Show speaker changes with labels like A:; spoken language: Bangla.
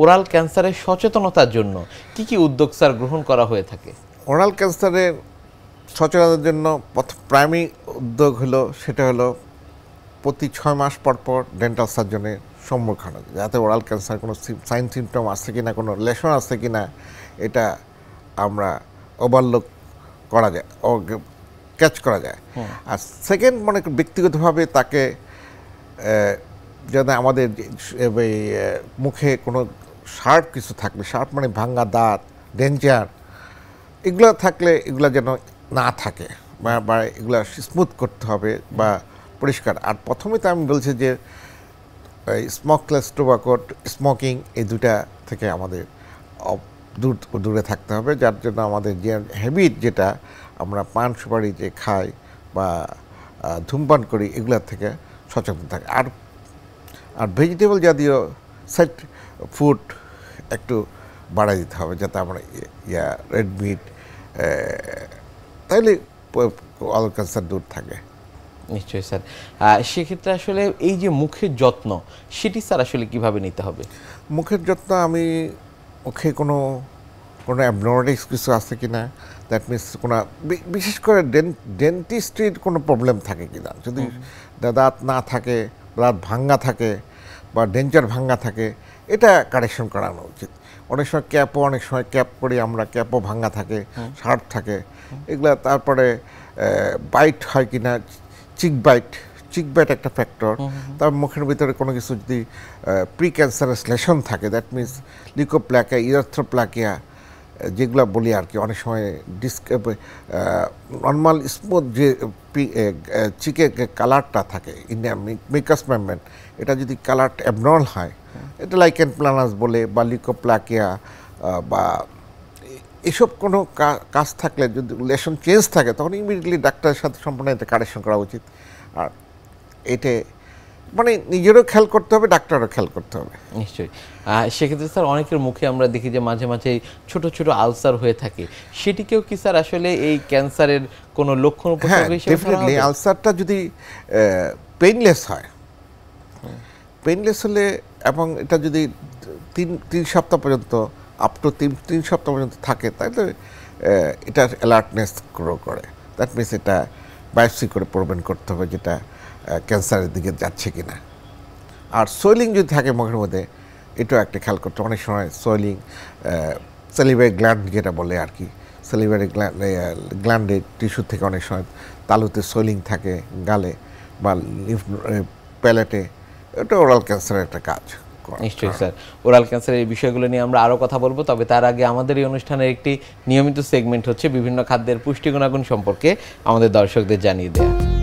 A: ওরাল ক্যান্সারের সচেতনতার জন্য কি কি উদ্যোগ স্যার গ্রহণ করা হয়ে থাকে?
B: ওরাল ক্যান্সারের সচেতনতার জন্য প্রাইমারি উদ্যোগ হলো সেটা হলো প্রতি 6 মাস পর পর ডেন্টাল সার্জনের সম্মুখীন হবে, যাতে ওরাল ক্যান্সার কোনো সাইন সিমটম আছে কি না, কোনো লেশন আছে কি না, এটা আমরা ওভারলুক করা যায়, ক্যাচ করা যায়। আর সেকেন্ড মনে ব্যক্তিগতভাবে তাকে যাতে আমাদের মুখে কোনো শার্প কিছু থাকলে, শার্প মানে ভাঙ্গা দাঁত, ডেঞ্জার, এগুলো থাকলে এগুলো যেন না থাকে, বা এগুলো স্মুথ করতে হবে বা পরিষ্কার। আর প্রথমে তো আমি বলছি যে স্মোকলেস টোবাকো, স্মোকিং, এই দুটা থেকে আমাদের দূরে থাকতে হবে, যার জন্য আমাদের যে হ্যাবিট, যেটা আমরা পান সুপারি যে খাই বা ধূমপান করি, এগুলোর থেকে সচেতন থাকে। আর ভেজিটেবল জাতীয় সেট ফুড একটু বাড়াই দিতে হবে, যাতে আমরা রেড মিট, তাইলে ওরাল ক্যান্সার দূর থাকে।
A: নিশ্চয়ই স্যার। সেক্ষেত্রে আসলে এই যে মুখের যত্ন, সেটি স্যার আসলে কিভাবে নিতে হবে?
B: মুখের যত্ন, আমি মুখে কোনো অ্যাবনর্মালিটিস কিছু আছে কি না, দ্যাট মিনস কোনো বিশেষ করে ডেন্টিস্ট্রির কোনো প্রবলেম থাকে কি না, যদি দাঁত না থাকে, দাঁত ভাঙ্গা থাকে বা ডেঞ্চার ভাঙ্গা থাকে, এটা কারেকশন করানো উচিত। অনেক সময় অনেক সময় ক্যাপ করি আমরা, ক্যাপও ভাঙ্গা থাকে, শার্প থাকে, এগুলা। তারপরে বাইট হয় কি না, চিক বাইট একটা ফ্যাক্টর। তার মুখের ভিতরে কোনো কিছু যদি প্রি ক্যান্সারাস লেশন থাকে, দ্যাট মিনস লিউকোপ্লাকিয়া, ইরিথ্রোপ্লাকিয়া যেগুলো বলি আর কি, অনেক সময় নর্মাল স্মুথ যে চিকের কালারটা থাকে, ইন্ডিয়ান মিকাস মেমব্রেন, এটা যদি কালার অ্যাবনর্মাল হয়, এটা লাইকেন প্লানাস বলে, বা লিউকোপ্লাকিয়া বা এসব কোনো কাজ থাকলে, যদি লেশন চেঞ্জ থাকে, তখন ইমিডিয়েটলি ডাক্তারের সাথে সম্পূর্ণ এটা কারেকশন করা উচিত। আর এটা মানে নিজেরও খেয়াল করতে হবে, ডাক্তারও খেয়াল করতে হবে।
A: নিশ্চয়ই। সেক্ষেত্রে স্যার অনেকের মুখে আমরা দেখি যে মাঝে মাঝে ছোট ছোট আলসার হয়ে থাকে, সেটিকেও কি স্যার আসলে এই ক্যান্সারের কোনো লক্ষণ উপসর্গ হিসেবে?
B: ডেফিনেটলি। আলসারটা যদি পেইনলেস হয়, পেইনলেস হলে, এবং এটা যদি 3 সপ্তাহ পর্যন্ত, আপ টু 3 সপ্তাহ পর্যন্ত থাকে, তাহলে এটা অ্যালার্টনেস গ্রো করে। দ্যাট মিনস এটা বায়োপসি করে প্রমাণ করতে হবে যেটা ক্যান্সারের দিকে যাচ্ছে কিনা। আর সোয়েলিং যদি থাকে মুখের মধ্যে, এটাও একটা খেয়াল করতে। অনেক সময় সোয়েলিং, সেলিভারি গ্ল্যান্ড যেটা বলে আর কি, সেলিভারি গ্ল্যান্ডের টিস্যু থেকে অনেক সময় তালুতে সোয়েলিং থাকে, গালে বা প্যালেটে, এটা ওরাল ক্যান্সারের একটা কাজ।
A: নিশ্চয়ই স্যার। ওরাল ক্যান্সারের এই বিষয়গুলো নিয়ে আমরা আরও কথা বলবো, তবে তার আগে আমাদের এই অনুষ্ঠানের একটি নিয়মিত সেগমেন্ট হচ্ছে বিভিন্ন খাদ্যের পুষ্টি গুণাগুণ সম্পর্কে আমাদের দর্শকদের জানিয়ে দেওয়া।